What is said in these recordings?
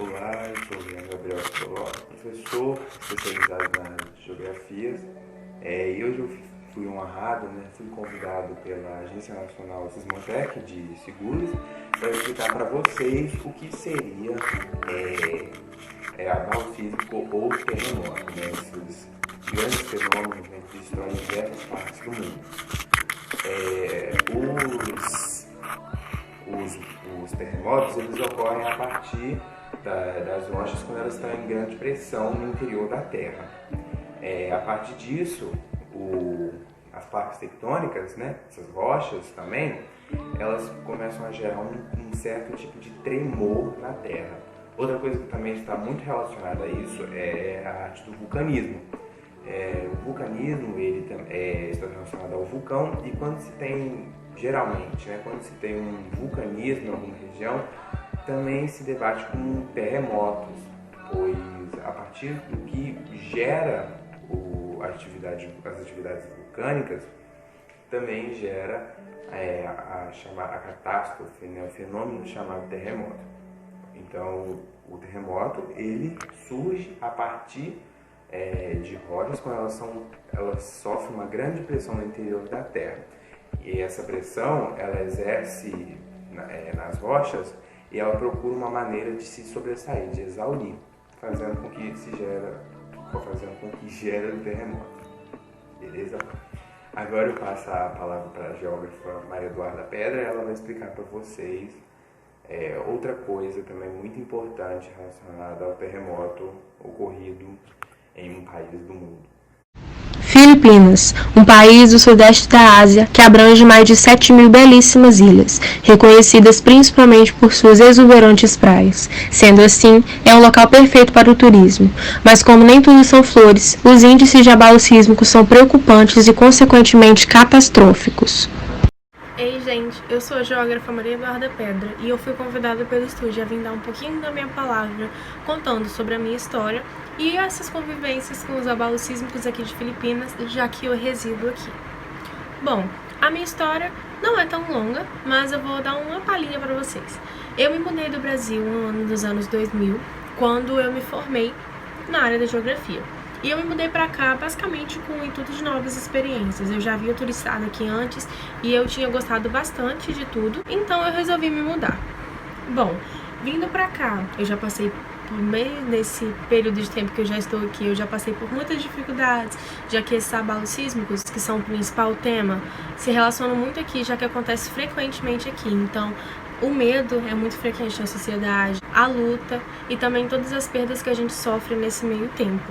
Olá, eu sou o Gabriel Soló, professor especializado na área de geografias. E hoje eu fui honrado, fui convidado pela Agência Nacional Sismotec de Seguros para explicar para vocês o que seria abalo sísmico ou terremoto, esses grandes fenômenos que destroem diversas partes do mundo. Os terremotos eles ocorrem a partir das rochas quando elas estão em grande pressão no interior da Terra. A partir disso, as placas tectônicas, essas rochas também, elas começam a gerar um certo tipo de tremor na Terra. Outra coisa que também está muito relacionada a isso é a arte do vulcanismo. O vulcanismo ele está relacionado ao vulcão, e quando se tem, geralmente, quando se tem um vulcanismo em alguma região, também se debate com terremotos, pois a partir do que gera as atividades vulcânicas, também gera a catástrofe, o fenômeno chamado terremoto. Então, o terremoto ele surge a partir de rochas quando elas sofrem uma grande pressão no interior da Terra. E essa pressão ela exerce nas rochas e ela procura uma maneira de se sobressair, de exaurir, fazendo com que gere o terremoto. Beleza? Agora eu passo a palavra para a geógrafa Maria Eduarda Pedra, ela vai explicar para vocês outra coisa também muito importante relacionada ao terremoto ocorrido em um país do mundo. Filipinas, um país do sudeste da Ásia que abrange mais de 7.000 belíssimas ilhas, reconhecidas principalmente por suas exuberantes praias. Sendo assim, é um local perfeito para o turismo. Mas como nem tudo são flores, os índices de abalos sísmicos são preocupantes e consequentemente catastróficos. Ei gente, eu sou a geógrafa Maria Eduarda Pedra e eu fui convidada pelo estúdio a vir dar um pouquinho da minha palavra contando sobre a minha história e essas convivências com os abalos sísmicos aqui de Filipinas, já que eu resido aqui. Bom, a minha história não é tão longa, mas eu vou dar uma palhinha para vocês. Eu me mudei do Brasil no ano dos anos 2000, quando eu me formei na área da geografia. E eu me mudei pra cá basicamente com o intuito de novas experiências. Eu já havia turistado aqui antes e eu tinha gostado bastante de tudo, então eu resolvi me mudar. Bom, vindo pra cá, eu já passei nesse período de tempo que eu já estou aqui, eu já passei por muitas dificuldades, já que esses abalos sísmicos, que são o principal tema, se relacionam muito aqui, já que acontece frequentemente aqui. Então, o medo é muito frequente na sociedade, a luta e também todas as perdas que a gente sofre nesse meio tempo.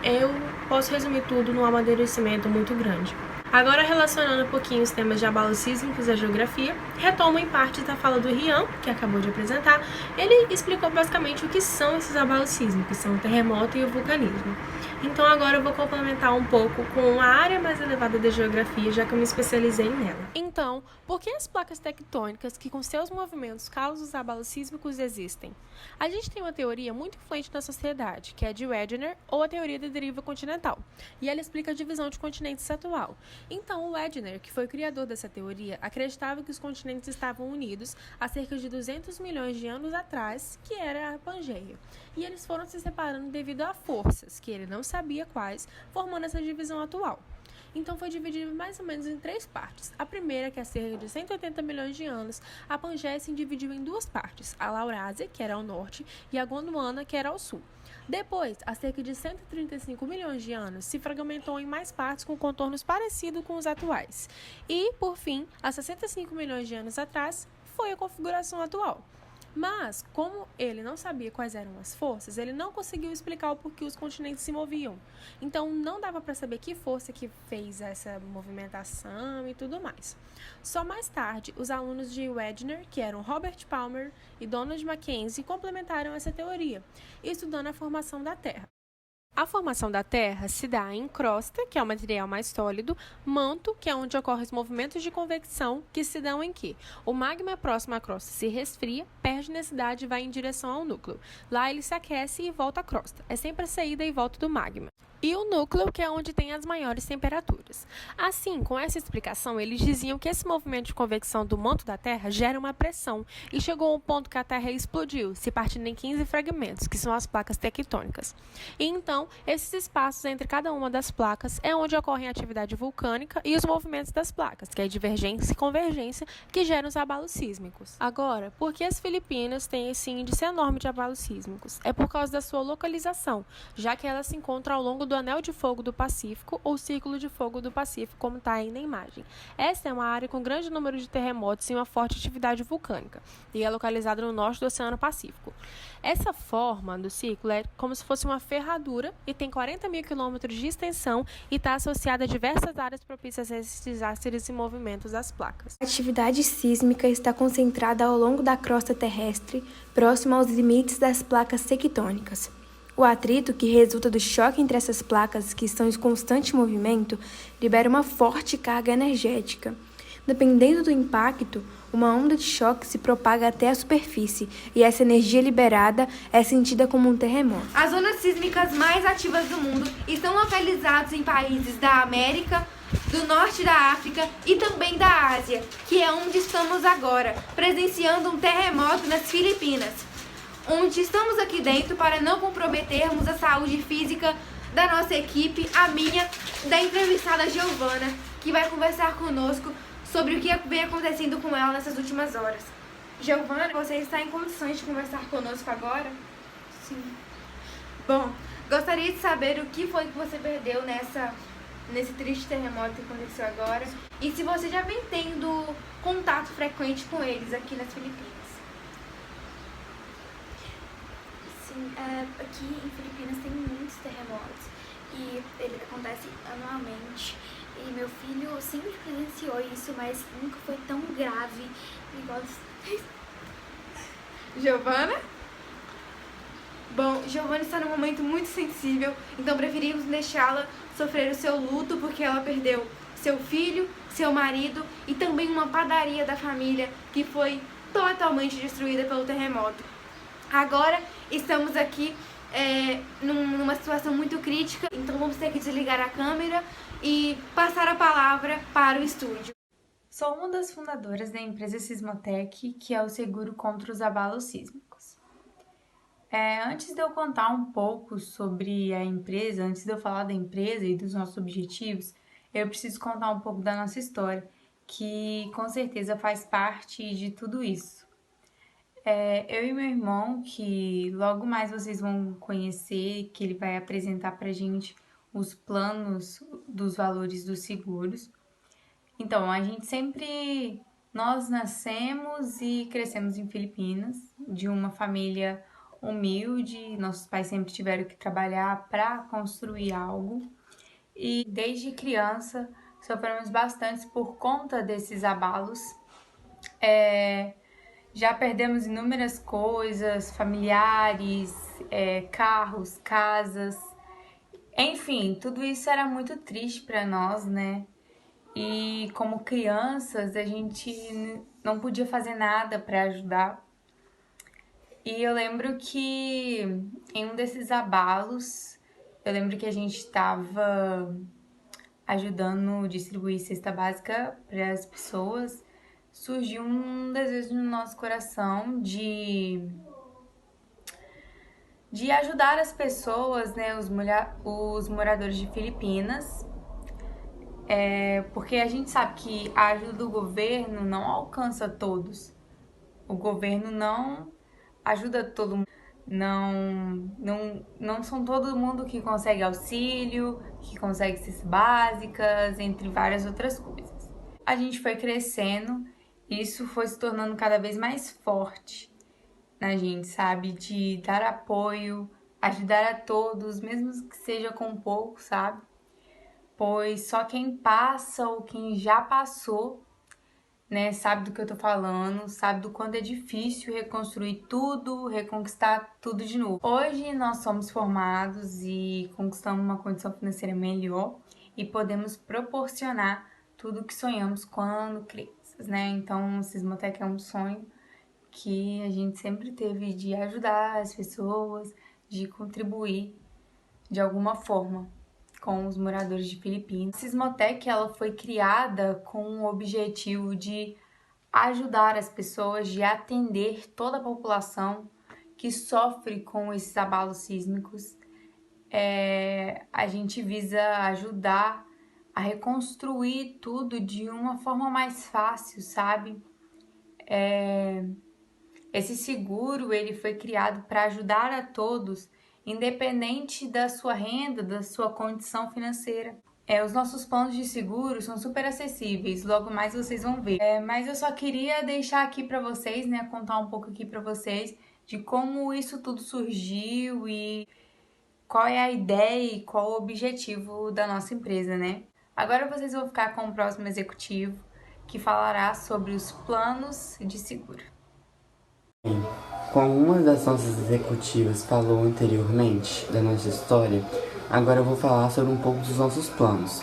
Eu posso resumir tudo num amadurecimento muito grande. Agora, relacionando um pouquinho os temas de abalos sísmicos à geografia, retomo em parte da fala do Rian, que acabou de apresentar. Ele explicou basicamente o que são esses abalos sísmicos, são o terremoto e o vulcanismo. Então agora eu vou complementar um pouco com a área mais elevada da geografia, já que eu me especializei nela. Então, por que as placas tectônicas que com seus movimentos causam os abalos sísmicos existem? A gente tem uma teoria muito influente na sociedade, que é a de Wegener, ou a teoria da deriva continental, e ela explica a divisão de continentes atual. Então, o Wegener, que foi o criador dessa teoria, acreditava que os continentes estavam unidos há cerca de 200 milhões de anos atrás, que era a Pangeia. E eles foram se separando devido a forças, que ele não sabia quais, formando essa divisão atual. Então foi dividido mais ou menos em 3 partes. A primeira, que há cerca de 180 milhões de anos, a Pangeia se dividiu em 2 partes, a Laurásia, que era ao norte, e a Gondwana, que era ao sul. Depois, há cerca de 135 milhões de anos, se fragmentou em mais partes com contornos parecidos com os atuais. E, por fim, há 65 milhões de anos atrás, foi a configuração atual. Mas, como ele não sabia quais eram as forças, ele não conseguiu explicar o porquê os continentes se moviam. Então, não dava para saber que força que fez essa movimentação e tudo mais. Só mais tarde, os alunos de Wegener, que eram Robert Palmer e Donald Mackenzie, complementaram essa teoria, estudando a formação da Terra. A formação da Terra se dá em crosta, que é o material mais sólido, manto, que é onde ocorrem os movimentos de convecção, que se dão em que o magma próximo à crosta se resfria, perde densidade e vai em direção ao núcleo. Lá ele se aquece e volta à crosta. É sempre a saída e volta do magma. e o núcleo, que é onde tem as maiores temperaturas. Assim, com essa explicação, eles diziam que esse movimento de convecção do manto da Terra gera uma pressão e chegou a um ponto que a Terra explodiu, se partindo em 15 fragmentos, que são as placas tectônicas. E então, esses espaços entre cada uma das placas é onde ocorre a atividade vulcânica e os movimentos das placas, que é a divergência e convergência, que geram os abalos sísmicos. Agora, por que as Filipinas têm esse índice enorme de abalos sísmicos? É por causa da sua localização, já que ela se encontra ao longo do Anel de Fogo do Pacífico, ou Círculo de Fogo do Pacífico, como está aí na imagem. Esta é uma área com grande número de terremotos e uma forte atividade vulcânica, e é localizada no norte do Oceano Pacífico. Essa forma do círculo é como se fosse uma ferradura e tem 40 mil quilômetros de extensão e está associada a diversas áreas propícias a esses desastres e movimentos das placas. A atividade sísmica está concentrada ao longo da crosta terrestre, próximo aos limites das placas tectônicas. O atrito que resulta do choque entre essas placas, que estão em constante movimento, libera uma forte carga energética. Dependendo do impacto, uma onda de choque se propaga até a superfície e essa energia liberada é sentida como um terremoto. As zonas sísmicas mais ativas do mundo estão localizadas em países da América, do norte da África e também da Ásia, que é onde estamos agora, presenciando um terremoto nas Filipinas, onde estamos aqui dentro para não comprometermos a saúde física da nossa equipe, a minha, da entrevistada Giovana, que vai conversar conosco sobre o que vem acontecendo com ela nessas últimas horas. Giovana, você está em condições de conversar conosco agora? Sim. Bom, gostaria de saber o que foi que você perdeu nesse triste terremoto que aconteceu agora e se você já vem tendo contato frequente com eles aqui nas Filipinas. Sim, aqui em Filipinas tem muitos terremotos e ele acontece anualmente. E meu filho sempre presenciou isso, mas nunca foi tão grave igual... Giovana? Bom, Giovana está num momento muito sensível, então preferimos deixá-la sofrer o seu luto porque ela perdeu seu filho, seu marido e também uma padaria da família que foi totalmente destruída pelo terremoto. Agora estamos aqui numa situação muito crítica, então vamos ter que desligar a câmera e passar a palavra para o estúdio. Sou uma das fundadoras da empresa Sismotec, que é o seguro contra os abalos sísmicos. Antes de eu contar um pouco sobre a empresa, antes de eu falar da empresa e dos nossos objetivos, eu preciso contar um pouco da nossa história, que com certeza faz parte de tudo isso. Eu e meu irmão, que logo mais vocês vão conhecer, que ele vai apresentar pra gente os planos dos valores dos seguros. Então, nós nascemos e crescemos em Filipinas, de uma família humilde, nossos pais sempre tiveram que trabalhar para construir algo. E desde criança sofremos bastante por conta desses abalos. Já perdemos inúmeras coisas, familiares, carros, casas, enfim, tudo isso era muito triste para nós, né? E como crianças, a gente não podia fazer nada para ajudar. E eu lembro que em um desses abalos, eu lembro que a gente estava ajudando a distribuir cesta básica para as pessoas. Surgiu um desejo no nosso coração de ajudar as pessoas, né, os moradores de Filipinas, porque a gente sabe que a ajuda do governo não alcança todos. O governo não ajuda todo mundo. Não são todo mundo que consegue auxílio, que consegue cestas básicas, entre várias outras coisas. A gente foi crescendo, isso foi se tornando cada vez mais forte na gente, sabe? De dar apoio, ajudar a todos, mesmo que seja com pouco, sabe? Pois só quem passa ou quem já passou, né, sabe do que eu tô falando, sabe do quanto é difícil reconstruir tudo, reconquistar tudo de novo. Hoje nós somos formados e conquistamos uma condição financeira melhor e podemos proporcionar tudo o que sonhamos quando crianças, né? Então, o Sismotec é um sonho que a gente sempre teve de ajudar as pessoas, de contribuir de alguma forma. com os moradores de Filipinas. A Sismotec ela foi criada com o objetivo de ajudar as pessoas, de atender toda a população que sofre com esses abalos sísmicos. A gente visa ajudar a reconstruir tudo de uma forma mais fácil, sabe? Esse seguro ele foi criado para ajudar a todos, independente da sua renda, da sua condição financeira. Os nossos planos de seguro são super acessíveis, logo mais vocês vão ver. Mas eu só queria deixar aqui para vocês, né, contar um pouco aqui para vocês de como isso tudo surgiu e qual é a ideia e qual o objetivo da nossa empresa, né? Agora vocês vão ficar com o próximo executivo, que falará sobre os planos de seguro. Como uma das nossas executivas falou anteriormente da nossa história, agora eu vou falar sobre um pouco dos nossos planos.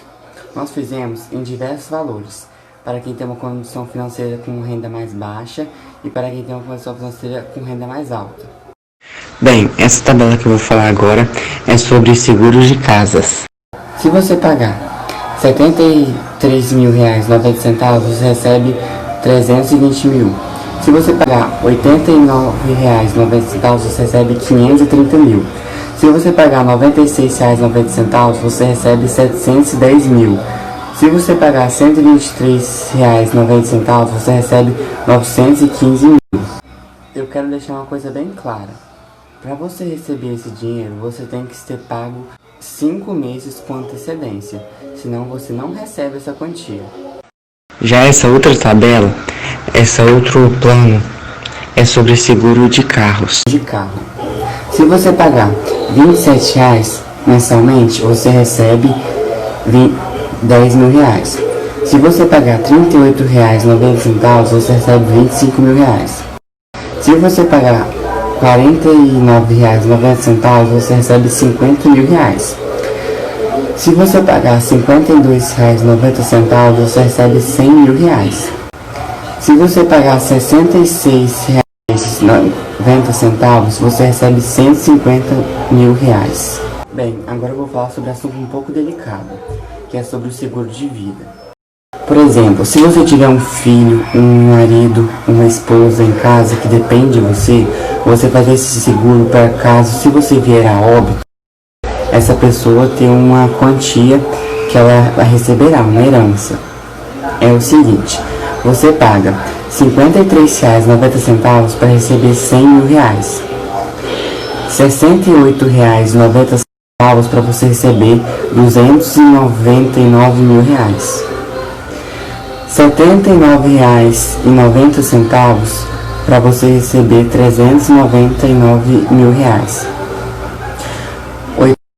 Nós fizemos em diversos valores, para quem tem uma condição financeira com renda mais baixa e para quem tem uma condição financeira com renda mais alta. Bem, essa tabela que eu vou falar agora é sobre seguros de casas. Se você pagar R$ 73.090, você recebe 320 mil. Se você pagar R$ 89,90, você recebe 530 mil. Se você pagar R$ 96,90, você recebe 710 mil. Se você pagar R$ 123,90, você recebe 915 mil. Eu quero deixar uma coisa bem clara. Para você receber esse dinheiro, você tem que ser pago 5 meses com antecedência, senão você não recebe essa quantia. Já essa outra tabela, esse outro plano, é sobre seguro de carros. Se você pagar R$ 27 mensalmente, você recebe R$10 mil. Se você pagar R$ 38,90, você recebe R$25 mil. Se você pagar R$ 49,90, você recebe R$50 mil. Se você pagar R$ 52,90, você recebe R$100 mil. Se você pagar R$ 66,90, você recebe R$150 mil. Bem, agora eu vou falar sobre um assunto um pouco delicado, que é sobre o seguro de vida. Por exemplo, se você tiver um filho, um marido, uma esposa em casa que depende de você, você faz esse seguro para caso, se você vier a óbito, essa pessoa ter uma quantia que ela receberá, uma herança. É o seguinte, você paga R$ 53,90 para receber R$100 mil, R$ 68,90 para você receber R$299 mil, R$ 79,90 para você receber R$399 mil, R$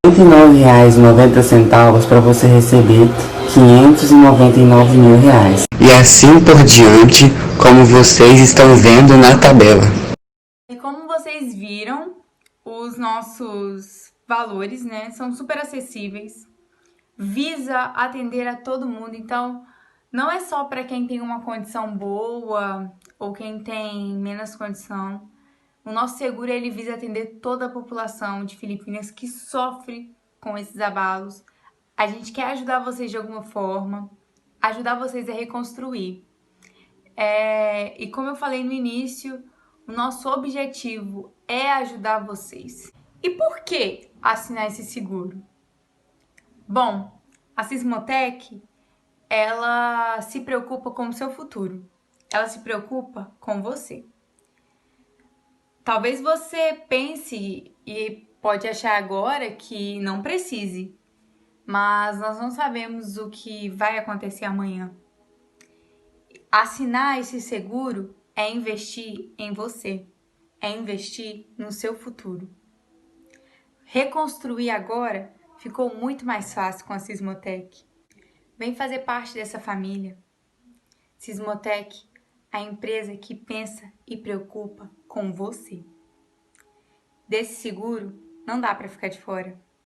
89,90 para você receber R$599 mil. E assim por diante, como vocês estão vendo na tabela. E como vocês viram, os nossos valores, né, são super acessíveis, visa atender a todo mundo, então não é só para quem tem uma condição boa ou quem tem menos condição. O nosso seguro ele visa atender toda a população de Filipinas que sofre com esses abalos. A gente quer ajudar vocês de alguma forma, ajudar vocês a reconstruir. E como eu falei no início, o nosso objetivo é ajudar vocês. E por que assinar esse seguro? Bom, a Sismotec, ela se preocupa com o seu futuro. Ela se preocupa com você. Talvez você pense e pode achar agora que não precise, mas nós não sabemos o que vai acontecer amanhã. Assinar esse seguro é investir em você, é investir no seu futuro. Reconstruir agora ficou muito mais fácil com a Sismotec. Vem fazer parte dessa família. Sismotec, a empresa que pensa e preocupa com você. Desse seguro, não dá para ficar de fora.